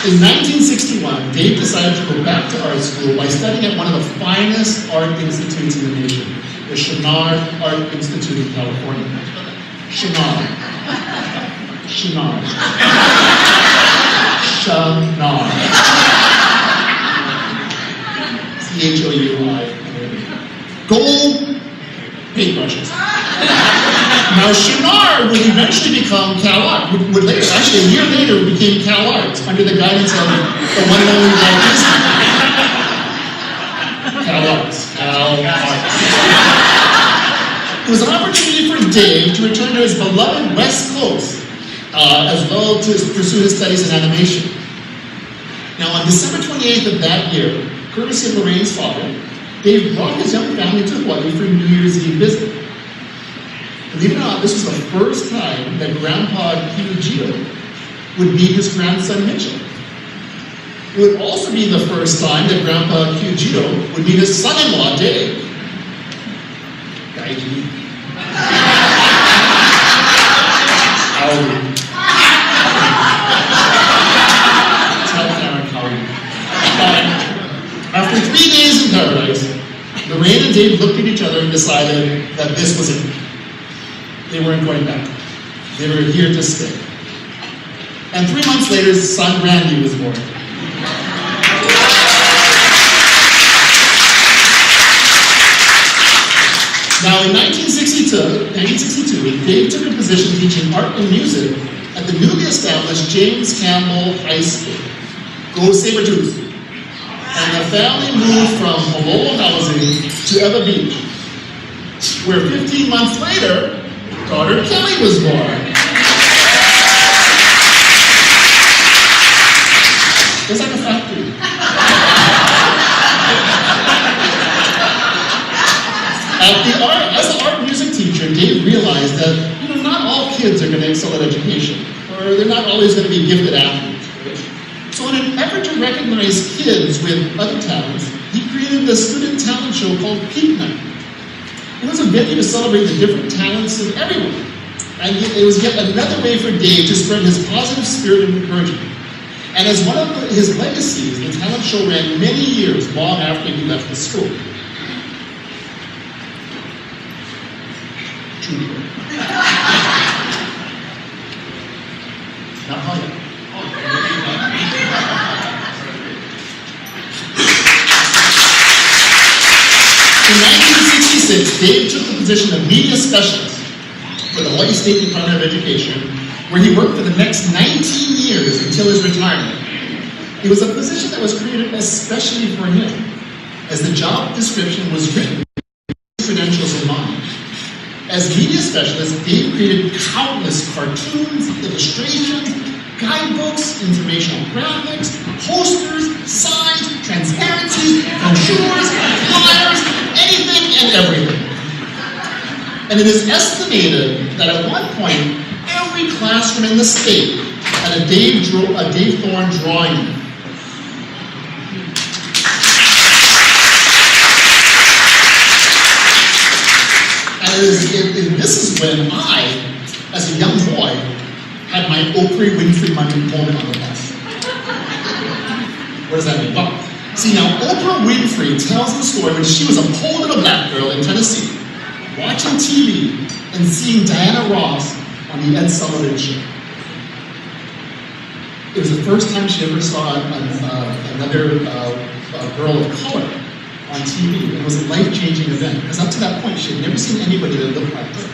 In 1961, Dave decided to go back to art school by studying at one of the finest art institutes in the nation, the Chouinard Art Institute in California. Chouinard. Chouinard. Chouinard. C-H-O-U-I. Gold paintbrushes. Now, Chouinard would eventually become Cal Art. Would later, actually a year later, became Cal Arts under the guidance of the one and only Dave Thorne. Cal Arts. Cal Arts. It was an opportunity for Dave to return to his beloved West Coast, as well to pursue his studies in animation. Now, on December 28th of that year, courtesy of Lorraine's father, Dave brought his young family to Hawaii for a New Year's Eve visit. Believe it or not, this was the first time that Grandpa Kyujiro would meet his grandson Mitchell. It would also be the first time that Grandpa Kyujiro would meet his son-in-law, Dave. Gaiji. Howdy. Tell Karen Howdy. After 3 days in paradise, Lorraine and Dave looked at each other and decided that this was it. They weren't going back. They were here to stay. And 3 months later, his son Randy was born. Now, in 1962, Dave took a position teaching art and music at the newly established James Campbell High School. Go Sabretooth! And the family moved from Malolo housing to Eva Beach, where 15 months later, daughter Kelly was born. It's like a factory. As an art music teacher, Dave realized that not all kids are going to excel at education, or they're not always going to be gifted athletes. Right? So in an effort to recognize kids with other talents, he created the student talent show called Peak Night. It was a venue to celebrate the different talents of everyone. And it was yet another way for Dave to spread his positive spirit and encouragement. And as one of his legacies, the talent show ran many years long after he left the school. True. Not hard. In 1966, Dave took the position of media specialist for the Hawaii State Department of Education, where he worked for the next 19 years until his retirement. It was a position that was created especially for him, as the job description was written with his credentials in mind. As media specialist, Dave created countless cartoons, illustrations, guidebooks, informational graphics, posters, signs, transparencies, brochures, flyers, anything and everything. And it is estimated that at one point, every classroom in the state had a Dave Thorne drawing. And this is when I, as a young boy, had my Oprah Winfrey moment on the bus. What does that mean? Well, see now, Oprah Winfrey tells the story when she was a poor little black girl in Tennessee, watching TV and seeing Diana Ross on the Ed Sullivan Show. It was the first time she ever saw another girl of color on TV. It was a life-changing event, because up to that point, she had never seen anybody that looked like her.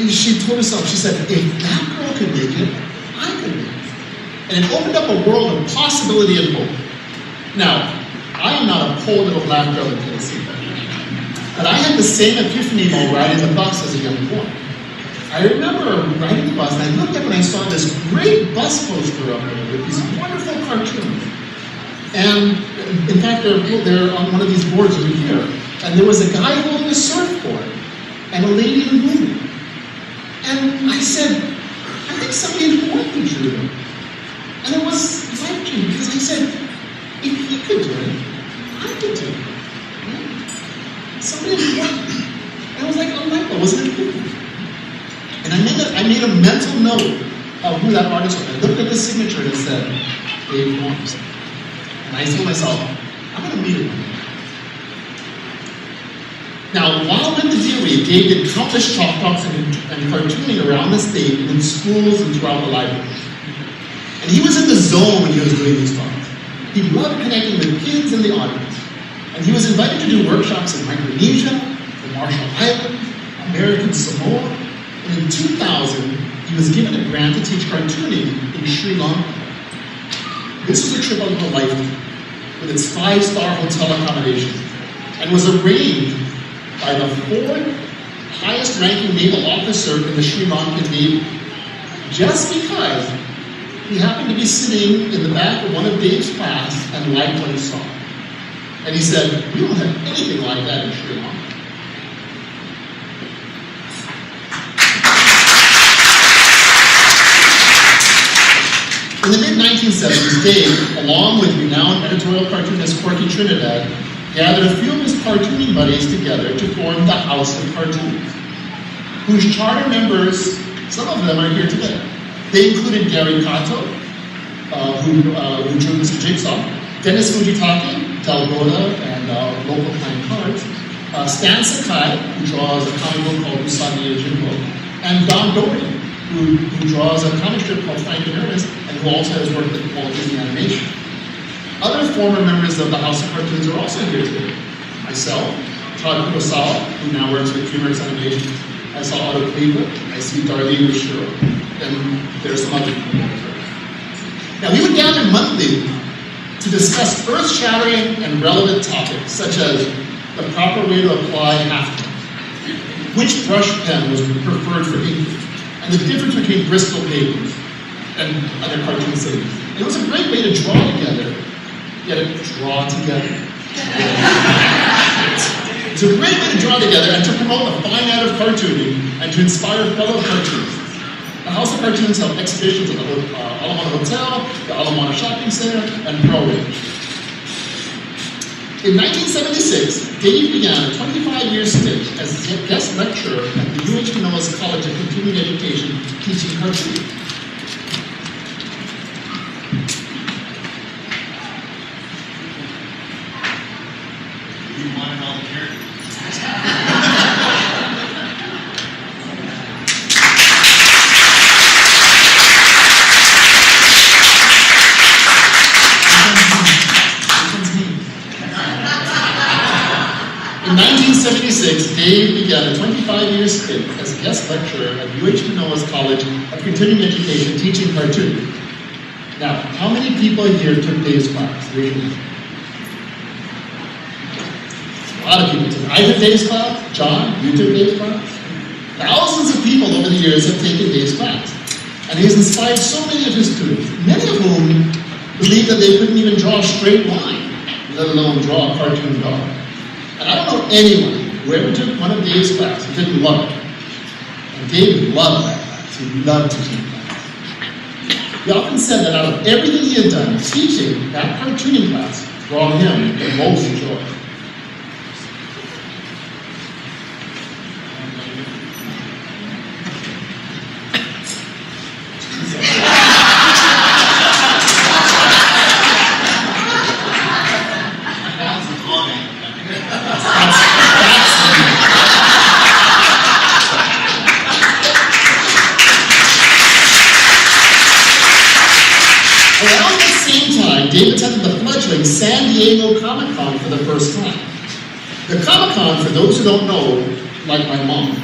She told herself, she said, if that girl could make it, I could make it. And it opened up a world of possibility and hope. Now, I am not a poor little black girl in Tennessee, but I had the same epiphany while riding the bus as a young boy. I remember riding the bus, and I looked up and I saw this great bus poster up there with these wonderful cartoons. And in fact, they're on one of these boards over here. And there was a guy holding a surfboard and a lady in a movie. And I said, I think somebody in Hawaii drew them. And it was life-changing, because I said, if he could do it, I could do it. Right? Somebody in Hawaii. And it was like a light bulb, wasn't it? And I made a mental note of who that artist was. I looked at his signature and it said, Dave Thorne. And I told myself, I'm going to meet him. Now, while in the theory, Dave did countless chalk talks and cartooning around the state, in schools and throughout the library. And he was in the zone when he was doing these talks. He loved connecting with kids in the audience. And he was invited to do workshops in Micronesia, the Marshall Islands, American Samoa. And in 2000, he was given a grant to teach cartooning in Sri Lanka. This was a trip of a lifetime, with its 5-star hotel accommodation, and was arranged by the 4th highest ranking naval officer in the Sri Lankan Navy, just because he happened to be sitting in the back of one of Dave's class and liked what he saw. And he said, we don't have anything like that in Sri Lanka. In the mid-1970s, Dave, along with renowned editorial cartoonist Corky Trinidad, gathered a few of his cartooning buddies together to form the House of Cartoons, whose charter members, some of them are here today. They included Gary Kato, who drew Mr. Jigsaw, Dennis Fujitake, Dalgona, and local playing cards, Stan Sakai, who draws a comic book called Usagi Yojimbo, and Don Doherty, who draws a comic strip called Frank and Ernest, and who also has worked at Walt Disney Animation. Other former members of the House of Cartoons are also here today. Myself, Todd Kurosawa, who now works with DreamWorks Animation. I saw Otto Cleveland, I see Darlene Rashiro, and there's some other people. Now, we would gather monthly to discuss earth-shattering and relevant topics, such as the proper way to apply half-tones, which brush pen was preferred for ink, and the difference between Bristol papers and other cartoon settings. It was a great way to draw together. Get it? Draw together. It's a great way to draw together and to promote the fine art of cartooning and to inspire fellow cartoonists. The House of Cartoons held exhibitions at the Alamana Hotel, the Alamana Shopping Center, and Pearl Ridge. In 1976, Dave began a 25-year stint as a guest lecturer at the UH Manoa's College of Continuing Education teaching cartooning. In 1976, Dave began a 25-year stint as a guest lecturer at UH Manoa's College of Continuing Education teaching cartooning. Now, how many people here took Dave's class? Raise your hand. A lot of people took. I took Dave's class. John, you took Dave's class. Thousands of people over the years have taken Dave's class. And he has inspired so many of his students, many of whom believe that they couldn't even draw a straight line, let alone draw a cartoon dog. And I don't know anyone who ever took one of Dave's classes who didn't love it. And Dave loved that class. He loved teaching class. He often said that out of everything he had done, teaching that cartooning class brought him the most joy. Dave attended the fledgling San Diego Comic-Con for the first time. The Comic-Con, for those who don't know, like my mom,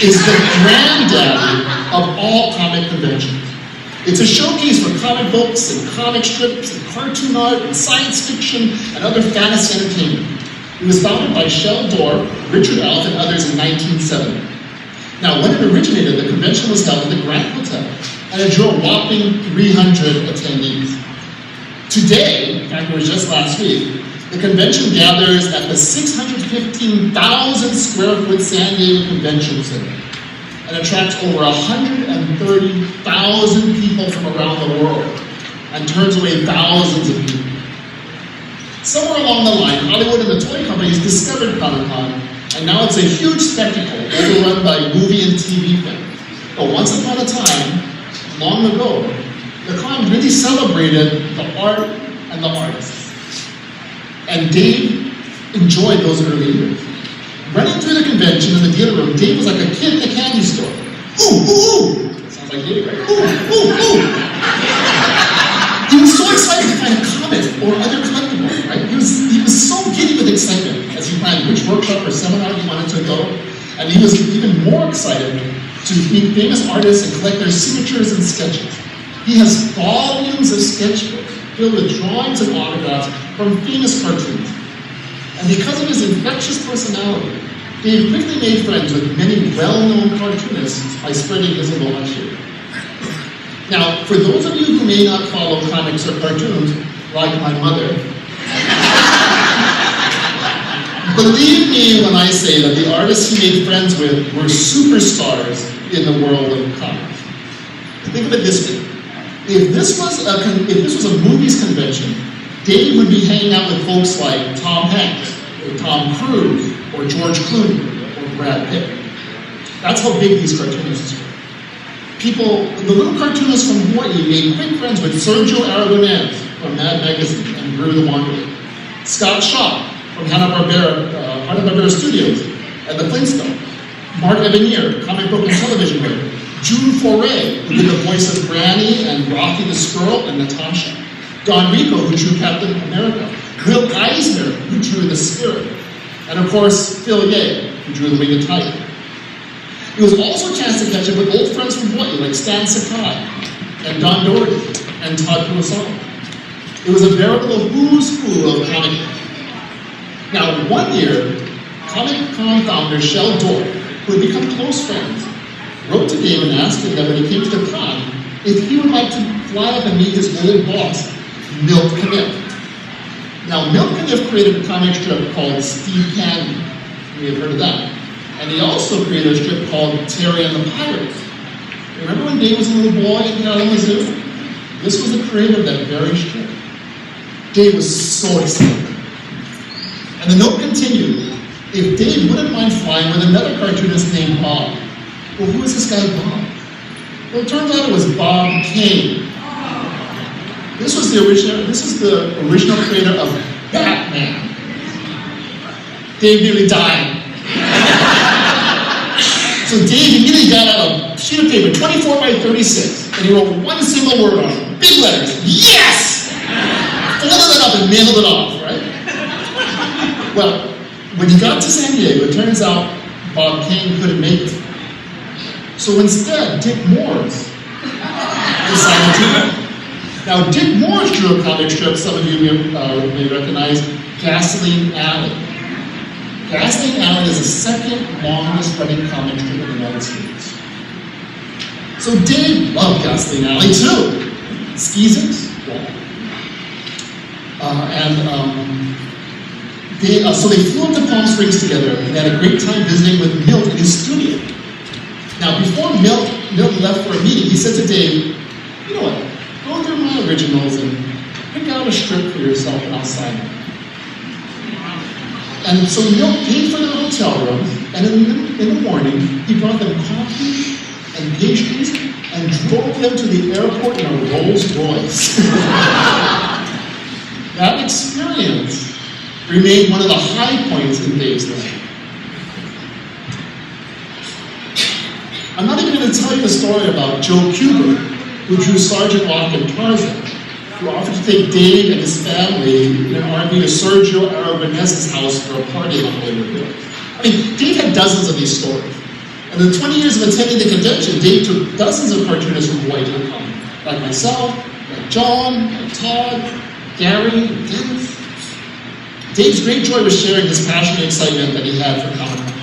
is the granddaddy of all comic conventions. It's a showcase for comic books and comic strips and cartoon art and science fiction and other fantasy entertainment. It was founded by Shel Dorff, Richard Elf, and others in 1970. Now, when it originated, the convention was held at the Grand Hotel, and it drew a whopping 300 attendees. Today, in fact it was just last week, the convention gathers at the 615,000 square foot San Diego Convention Center and attracts over 130,000 people from around the world and turns away thousands of people. Somewhere along the line, Hollywood and the toy companies discovered Comic-Con, and now it's a huge spectacle overrun by movie and TV fans. But once upon a time, long ago, the con really celebrated the art and the artists. And Dave enjoyed those early years. Running through the convention in the dealer room, Dave was like a kid in a candy store. Ooh, ooh, ooh! Sounds like Dave, right? Ooh, ooh, ooh! He was so excited to find a comic or other collectible, right? He was so giddy with excitement as he planned which workshop or seminar he wanted to go. And he was even more excited to meet famous artists and collect their signatures and sketches. He has volumes of sketchbooks filled with drawings and autographs from famous cartoons. And because of his infectious personality, Dave quickly made friends with many well-known cartoonists by spreading his allure. Now, for those of you who may not follow comics or cartoons, like my mother, believe me when I say that the artists he made friends with were superstars in the world of comics. Think of it this way. If this was a movies convention, Dave would be hanging out with folks like Tom Hanks, or Tom Cruise, or George Clooney, or Brad Pitt. That's how big these cartoonists were. The little cartoonists from Hawaii made quick friends with Sergio Aragonés from Mad Magazine and Gru the Wanderer, Scott Shaw from Hanna-Barbera Studios and the Flintstones, Mark Evanier, comic book and television writer, June Foray, who did the voice of Granny and Rocky the Squirrel and Natasha, Don Rico, who drew Captain America, Will Eisner, who drew The Spirit, and of course, Phil Ye, who drew The Winged Tiger. It was also a chance to catch up with old friends from Hawaii like Stan Sakai and Don Doherty and Todd Kurosawa. It was a veritable who's who of comic. Now, one year, Comic-Con founder Shel Dorf, who had become close friends, wrote to Dave and asked him that when he came to the con, if he would like to fly up and meet his old boss, Milt Caniff. Now, Milt Caniff created a comic strip called Steve Candy. You may have heard of that. And he also created a strip called Terry and the Pirates. Remember when Dave was a little boy in Kalamazoo? This was the creator of that very strip. Dave was so excited. And the note continued. If Dave wouldn't mind flying with another cartoonist named Bob. Well, who is this guy Bob? Well, it turns out it was Bob Kane. This is the original creator of Batman. Dave nearly died. So Dave immediately got out a sheet of paper, 24 by 36, and he wrote one single word on it, big letters, yes! Folded it up and mailed it off, right? Well, when he got to San Diego, it turns out Bob Kane couldn't make it. So instead, Dick Morse decided to go. Now, Dick Morse drew a comic strip some of you may recognize, Gasoline Alley. Gasoline Alley is the second longest running comic strip in the United States. So Dave loved Gasoline Alley too. Skeezix? Yeah. So they flew up to Palm Springs together and they had a great time visiting with Milt in his studio. Now, before Milt left for a meeting, he said to Dave, you know what, go through my originals and pick out a strip for yourself and I'll sign it. And so Milt paid for their hotel rooms, and in the morning, he brought them coffee and pastries and drove them to the airport in a Rolls Royce. That experience remained one of the high points in Dave's life. I'm not even going to tell you the story about Joe Kubert, who drew Sergeant Rock and Tarzan, who offered to take Dave and his family in an RV to Sergio Aragonés' house for a party on Hollywood Hills. I mean, Dave had dozens of these stories. And in the 20 years of attending the convention, Dave took dozens of cartoonists from Hawaii to the con, like myself, like John, like Todd, Gary, and Dennis. Dave's great joy was sharing this passion and excitement that he had for comic